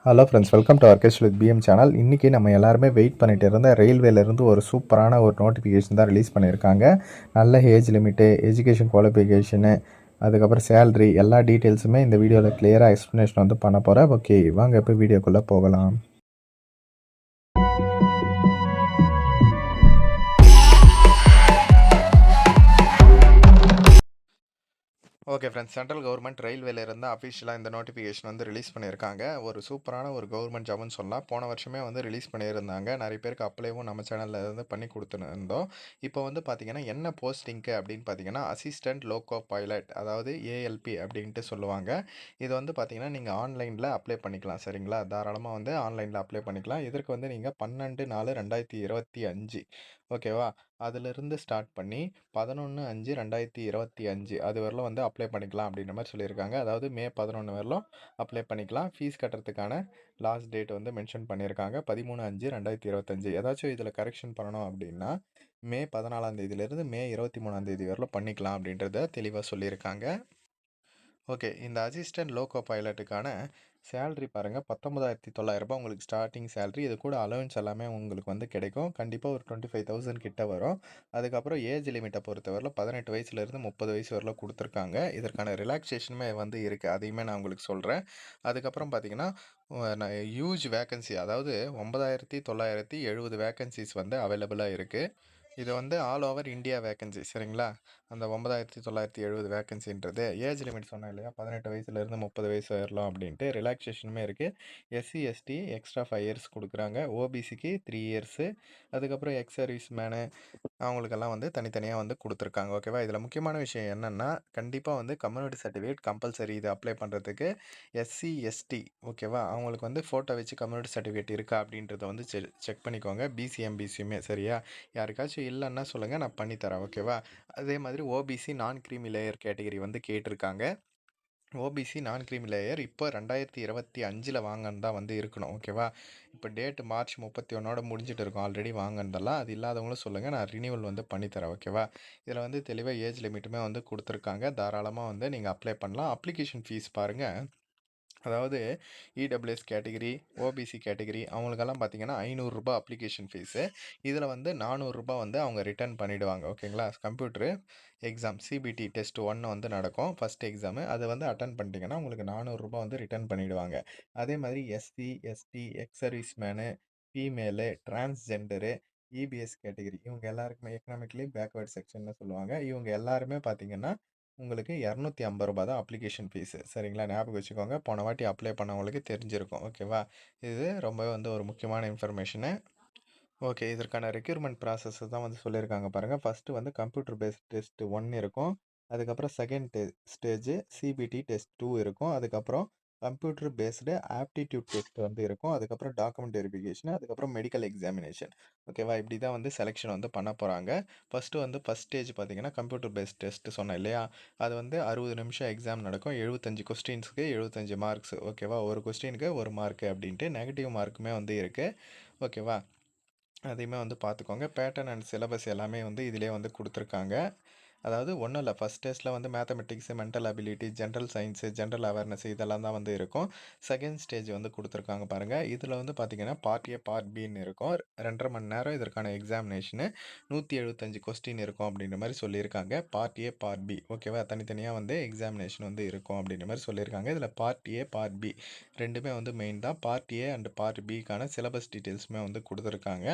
Hello friends, welcome to ஆர்கெஸ்ட் with PM channel. இன்றைக்கி நம்ம எல்லாருமே வெயிட் பண்ணிட்டு இருந்த ரயில்வேலேருந்து ஒரு சூப்பரான ஒரு நோட்டிஃபிகேஷன் தான் ரிலீஸ் பண்ணியிருக்காங்க. நல்ல ஏஜ் லிமிட்டு, எஜுகேஷன் குவாலிஃபிகேஷனு, அதுக்கப்புறம் சேலரி எல்லா டீட்டெயில்ஸுமே இந்த வீடியோவில் கிளியராக எக்ஸ்ப்ளனேஷன் வந்து பண்ண போகிறேன். ஓகே, வாங்க இப்போ வீடியோக்குள்ளே போகலாம். ஓகே ஃப்ரெண்ட்ஸ், சென்ட்ரல் கவர்மெண்ட் ரயில்வேலேருந்து அஃபிஷியலாக இந்த நோட்டிஃபிகேஷன் வந்து ரிலீஸ் பண்ணியிருக்காங்க. ஒரு சூப்பரான ஒரு கவர்மெண்ட் ஜாப்னு சொல்லலாம். போன வருஷமே வந்து ரிலீஸ் பண்ணியிருந்தாங்க. நிறைய பேருக்கு அப்ளைவும் நம்ம சேனலில் இருந்து பண்ணி கொடுத்துருந்தோம். இப்போ வந்து பார்த்திங்கன்னா என்ன போஸ்டிங்க்கு அப்படின்னு பார்த்தீங்கன்னா அசிஸ்டன்ட் லோகோ பைலட், அதாவது ஏஎல்பி அப்படின்ட்டு சொல்லுவாங்க. இது வந்து பார்த்திங்கன்னா நீங்கள் ஆன்லைனில் அப்ளை பண்ணிக்கலாம். சரிங்களா, தாராளமாக வந்து ஆன்லைனில் அப்ளை பண்ணிக்கலாம். இதற்கு வந்து நீங்கள் 12/4/2025 ஓகேவா, அதிலிருந்து ஸ்டார்ட் பண்ணி 11/5/2025 அது வரலும் வந்து அப்ளை பண்ணிக்கலாம் அப்படின்ற மாதிரி சொல்லியிருக்காங்க. அதாவது மே 11 வரலும் அப்ளை பண்ணிக்கலாம். ஃபீஸ் கட்டுறதுக்கான லாஸ்ட் டேட் வந்து மென்ஷன் பண்ணியிருக்காங்க 13/5/2025. ஏதாச்சும் இதில் கரெக்ஷன் பண்ணணும் அப்படின்னா மே 14ஆம் தேதியிலேருந்து மே 23ஆம் தேதி வரலும் பண்ணிக்கலாம் அப்படின்றத தெளிவாக சொல்லியிருக்காங்க. ஓகே, இந்த அசிஸ்டன்ட் லோகோ பைலட்டுக்கான சேலரி பாருங்கள், 19,900 உங்களுக்கு ஸ்டார்டிங் சேலரி. இது கூட அலவன்ஸ் எல்லாமே உங்களுக்கு வந்து கிடைக்கும். கண்டிப்பாக ஒரு 25,000 கிட்ட வரும். அதுக்கப்புறம் ஏஜ் லிமிட்டை பொறுத்தவரையில் 18 வயசுலேருந்து 30 வயசு வரலாம் கொடுத்துருக்காங்க. இதற்கான ரிலாக்ஸேஷனுமே வந்து இருக்குது, அதையுமே நான் உங்களுக்கு சொல்கிறேன். அதுக்கப்புறம் பார்த்தீங்கன்னா ஹியூஜ் வேக்கன்சி, அதாவது 9,970 வேக்கன்சிஸ் வந்து அவைலபிளாக இருக்குது. இது வந்து ஆல் ஓவர் இந்தியா வேக்கன்சி. சரிங்களா, அந்த 9,970 வேக்கன்சின்றது ஏஜ் லிமிட் சொன்னேன் இல்லையா, 18 வயசுலேருந்து 30 வயசு வரலாம் அப்படின்ட்டு. ரிலாக்ஸேஷனுமே இருக்குது. எஸ்சி எஸ்டி எக்ஸ்ட்ரா 5 இயர்ஸ் கொடுக்குறாங்க. ஓபிசிக்கு 3 இயர்ஸு. அதுக்கப்புறம் எக்ஸ் சர்வீஸ் மேனு அவங்களுக்கெல்லாம் வந்து தனித்தனியாக வந்து கொடுத்துருக்காங்க. ஓகேவா, இதில் முக்கியமான விஷயம் என்னென்னா கண்டிப்பாக வந்து கம்யூனிட்டி சர்டிஃபிகேட் கம்பல்சரி. இது அப்ளை பண்ணுறதுக்கு எஸ்சி எஸ்டி ஓகேவா, அவங்களுக்கு வந்து ஃபோட்டோ வச்சு கம்யூனிட்டி சர்டிஃபிகேட் இருக்கா அப்படின்றத வந்து செக் பண்ணிக்கோங்க. பிசிஎம்பிசியுமே சரியா, யாருக்காச்சும் இல்லைன்னா சொல்லுங்கள், நான் பண்ணித்தரேன். ஓகேவா, அதே மாதிரி ஓபிசி நான் க்ரீமி லேயர் கேட்டகரி வந்து கேட்டிருக்காங்க. ஓபிசி நான் க்ரீமி லேயர் இப்போ 2025 வாங்கன்னு தான் வந்து இருக்கணும். ஓகேவா, இப்போ டேட் மார்ச் 31 முடிஞ்சிட்டு இருக்கும். ஆல்ரெடி வாங்கினதெல்லாம் அது இல்லாதவங்களும் சொல்லுங்கள், நான் ரினியூவல் வந்து பண்ணித்தரேன். ஓகேவா, இதில் வந்து தெளிவாக ஏஜ் லிமிட்டுமே வந்து கொடுத்துருக்காங்க. தாராளமாக வந்து நீங்கள் அப்ளை பண்ணலாம். அப்ளிகேஷன் ஃபீஸ் பாருங்கள், அதாவது இடபிள்யூஎஸ் கேட்டகிரி, ஓபிசி கேட்டகிரி அவங்களுக்கெல்லாம் பார்த்தீங்கன்னா 500 அப்ளிகேஷன் ஃபீஸு. இதில் வந்து 400 வந்து அவங்க ரிட்டர்ன் பண்ணிவிடுவாங்க. ஓகேங்களா, கம்ப்யூட்டரு எக்ஸாம் சிபிடி டெஸ்ட் 1 வந்து நடக்கும், ஃபஸ்ட் எக்ஸாமு. அதை வந்து அட்டன் பண்ணிட்டீங்கன்னா உங்களுக்கு 400 வந்து ரிட்டர்ன் பண்ணிவிடுவாங்க. அதே மாதிரி SC ST ex service man, female, transgender, EPS category இவங்க எல்லாருக்குமே எக்கனாமிக்கலி பேக்வேர்ட் செக்ஷன்னு சொல்லுவாங்க. இவங்க எல்லாருமே பார்த்தீங்கன்னா உங்களுக்கு 250 தான் அப்ளிகேஷன் ஃபீஸு. சரிங்களா, ஞாபகம் வச்சுக்கோங்க. போன வாட்டி அப்ளை பண்ணவங்களுக்கு தெரிஞ்சிருக்கும். ஓகேவா, இது ரொம்பவே வந்து ஒரு முக்கியமான இன்ஃபர்மேஷனு. ஓகே, இதற்கான ரெக்யூர்மெண்ட் ப்ராசஸ் தான் வந்து சொல்லியிருக்காங்க பாருங்கள். ஃபஸ்ட்டு வந்து கம்ப்யூட்டர் பேஸ்ட் டெஸ்ட் 1 இருக்கும். அதுக்கப்புறம் செகண்ட் ஸ்டேஜ் சிபிடி டெஸ்ட் 2 இருக்கும். அதுக்கப்புறம் கம்ப்யூட்டர் பேஸ்டு ஆப்டிடியூட் டெஸ்ட் வந்து இருக்கும். அதுக்கப்புறம் டாக்குமெண்ட் வெரிஃபிகேஷன், அதுக்கப்புறம் மெடிக்கல் எக்ஸாமினேஷன். ஓகேவா, இப்படி தான் வந்து செலெக்ஷன் வந்து பண்ண போகிறாங்க. ஃபஸ்ட் ஸ்டேஜ் பார்த்தீங்கன்னா கம்ப்யூட்டர் பேஸ்ட் டெஸ்ட் சொன்னேன் இல்லையா, அது வந்து 60 நிமிஷம் எக்ஸாம் நடக்கும். 75 கொஸ்டின்ஸுக்கு 75 மார்க்ஸ். ஓகேவா, ஒரு கொஸ்டினுக்கு 1 மார்க்கு அப்படின்ட்டு நெகட்டிவ் மார்க்குமே வந்து இருக்குது. ஓகேவா, அதையுமே வந்து பார்த்துக்கோங்க. பேட்டர்ன் அண்ட் சிலபஸ் எல்லாமே வந்து இதிலே வந்து கொடுத்துருக்காங்க. அதாவது ஒன்றும் இல்லை, ஃபஸ்ட் டெஸ்ட்டில் வந்து mathematics, mental ability, general science, general awareness இதெல்லாம் தான் வந்து இருக்கும். செகண்ட் ஸ்டேஜ் வந்து கொடுத்துருக்காங்க பாருங்கள். இதில் வந்து பார்த்திங்கன்னா பார்ட் ஏ பார்ட் பின்னு இருக்கும். 2.5 மணி நேரம் இதற்கான எக்ஸாமினேஷனு. 175 கொஸ்டின் இருக்கும் அப்படின்ற மாதிரி சொல்லியிருக்காங்க. பார்ட் ஏ பார்ட் பி ஓகேவா, தனித்தனியாக வந்து எக்ஸாமினேஷன் வந்து இருக்கும் அப்படின்ற மாதிரி சொல்லியிருக்காங்க. இதில் பார்ட் ஏ பார்ட் பி ரெண்டுமே வந்து மெயின் தான். பார்ட் ஏ அண்ட் பார்ட் பிக்கான சிலபஸ் டீட்டெயில்ஸுமே வந்து கொடுத்துருக்காங்க.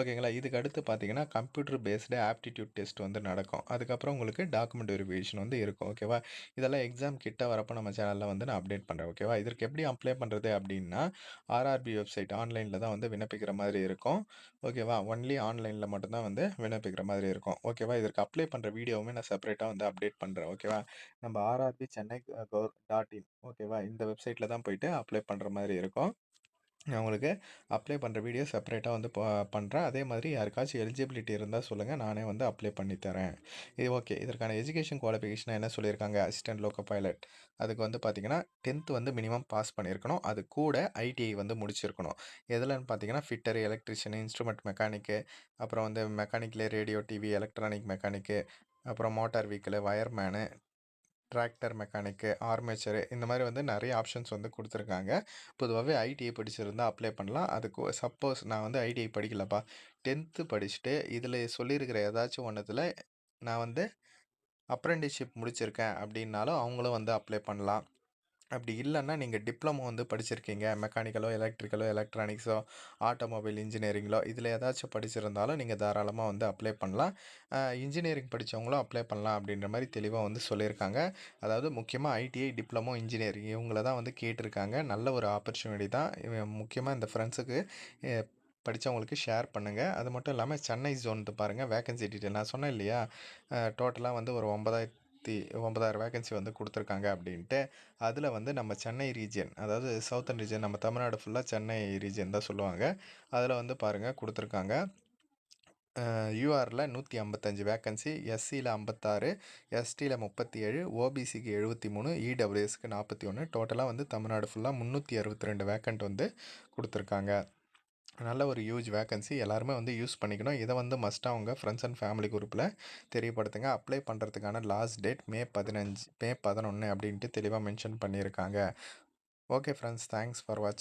ஓகேங்களா, இதுக்கு அடுத்து பார்த்தீங்கன்னா கம்ப்யூட்டர் பேஸ்டு ஆப்டிடியூட் டெஸ்ட் வந்து நடக்கும். அதுக்கப்புறம் உங்களுக்கு டாக்குமெண்ட் வெரிஃபிகேஷன் வந்து இருக்கும். ஓகேவா, இதெல்லாம் எக்ஸாம் கிட்ட வரப்போ நம்ம சேனலில் வந்து நான் அப்டேட் பண்ணுறேன். ஓகேவா, இதற்கு எப்படி அப்ளை பண்ணுறது அப்படின்னா ஆர்ஆர்பி வெப்சைட் ஆன்லைனில் தான் வந்து விண்ணப்பிக்கிற மாதிரி இருக்கும். ஓகேவா, ஒன்லி ஆன்லைனில் மட்டும்தான் வந்து விண்ணப்பிக்கிற மாதிரி இருக்கும். ஓகேவா, இதற்கு அப்ளை பண்ணுற வீடியோவுமே நான் செப்பரேட்டாக வந்து அப்டேட் பண்ணுறேன். ஓகேவா, நம்ம ஆர்ஆர்பி சென்னை gov.in ஓகேவா, இந்த வெப்சைட்டில் தான் போயிட்டு அப்ளை பண்ணுற மாதிரி இருக்கும். நான் உங்களுக்கு அப்ளை பண்ணுற வீடியோ செப்பரேட்டாக வந்து பண்ணுறேன். அதே மாதிரி யாருக்காச்சும் எலிஜிபிலிட்டி இருந்தால் சொல்லுங்கள், நானே வந்து அப்ளை பண்ணி தரேன். இது ஓகே, இதற்கான எஜுகேஷன் குவாலிஃபிகேஷன் என்ன சொல்லியிருக்காங்க, அசிஸ்டன்ட் லோக்கோ பைலட் அதுக்கு வந்து பார்த்தீங்கன்னா 10th வந்து மினிமம் பாஸ் பண்ணியிருக்கணும். அது கூட ஐடிஐ வந்து முடிச்சிருக்கணும். எதுலன்னு பார்த்தீங்கன்னா ஃபிட்டர், எலக்ட்ரிஷியன், இன்ஸ்ட்ருமெண்ட் மெக்கானிக்கு, அப்புறம் வந்து மெக்கானிக்கலே ரேடியோ டிவி எலக்ட்ரானிக் மெக்கானிக்கு, அப்புறம் மோட்டார் வெஹிக்கிள், வயர்மேனு, டிராக்டர் மெக்கானிக்கு, ஆர்மேச்சரு இந்த மாரி வந்து நெறைய ஆப்ஷன்ஸ் வந்து குடுத்துருக்காங்க. பொதுவாவே ஐடிஐ படிச்சிருந்தா அப்ளை பண்ணலாம். அதுக்கு சப்போஸ் நான் வந்து ஐடிஐ படிக்கலப்பா, 10த் படிச்சுட்டு இதில சொல்லியிருக்கிற ஏதாச்சும் ஒண்ணுத்துல நான் வந்து அப்ரென்டிஸ்ஷிப் முடிச்சிருக்கேன் அப்டின்னாலும் அவங்களும் வந்து அப்ளை பண்ணலாம். அப்படி இல்லன்னா, நீங்க டிப்ளமோ வந்து படிச்சிருக்கீங்க. மெக்கானிக்கலோ, எலக்ட்ரிக்கலோ, எலக்ட்ரானிக்ஸோ, ஆட்டோமொபைல் இன்ஜினியரிங்களோ இதில ஏதாச்சும் படிச்சிருந்தாலும் நீங்க தாராளமா வந்து அப்ளை பண்ணலாம். இன்ஜினியரிங் படிச்சவங்களும் அப்ளை பண்ணலாம் அப்படின்ற மாரி தெளிவா வந்து சொல்லியிருக்காங்க. அதாவது முக்கியமா ஐடிஐ, டிப்ளமோ, இன்ஜினியரிங் இவங்கள தான் வந்து கேட்டிருக்காங்க. நல்ல ஒரு ஆப்பர்ச்சுனிட்டி தான். முக்கியமா இந்த ஃப்ரெண்ட்ஸுக்கு எ படிச்சவங்களுக்கு ஷேர் பண்ணுங்க. அது மட்டும் இல்லாம சென்னை ஜோன் பாருங்க வேக்கன்சி டீட்டெயில் நான் சொன்னேன் இல்லையா? டோட்டலா வந்து ஒரு 9,000 வேக்கன்சி வந்து குடுத்துருக்காங்க அப்படின்ட்டு. அதில வந்து நம்ம சென்னை ரீஜியன், அதாவது சவுத்தர்ன் ரீஜியன் நம்ம தமிழ்நாடு ஃபுல்லா சென்னை ரீஜியன் தான் சொல்லுவாங்க. அதில வந்து பாருங்க குடுத்துருக்காங்க. யூஆர்ல 155 வேக்கன்சி, எஸ்சில 56, எஸ்டில 37, ஓபிசிக்கு 73, இடபிள்யூஎஸ்க்கு 41 டோட்டலா வந்து தமிழ்நாடு ஃபுல்லா 362 வேக்கன்ட் வந்து குடுத்துருக்காங்க. நல்ல ஒரு ஹியூஜ் வேக்கன்சி எல்லாருமே வந்து யூஸ் பண்ணிக்கணும். இத வந்து மஸ்ட்டா உங்க ஃப்ரெண்ட்ஸ் அண்ட் ஃபேமிலி குரூப்ல தெரியப்படுத்துங்க. அப்ளை பண்றதுக்கான லாஸ்ட் டேட் மே 11 அப்படின்ட்டு தெளிவா மென்ஷன் பண்ணியிருக்காங்க. ஓகே ஃப்ரெண்ட்ஸ், தேங்க்ஸ் ஃபார் வாட்சிங்.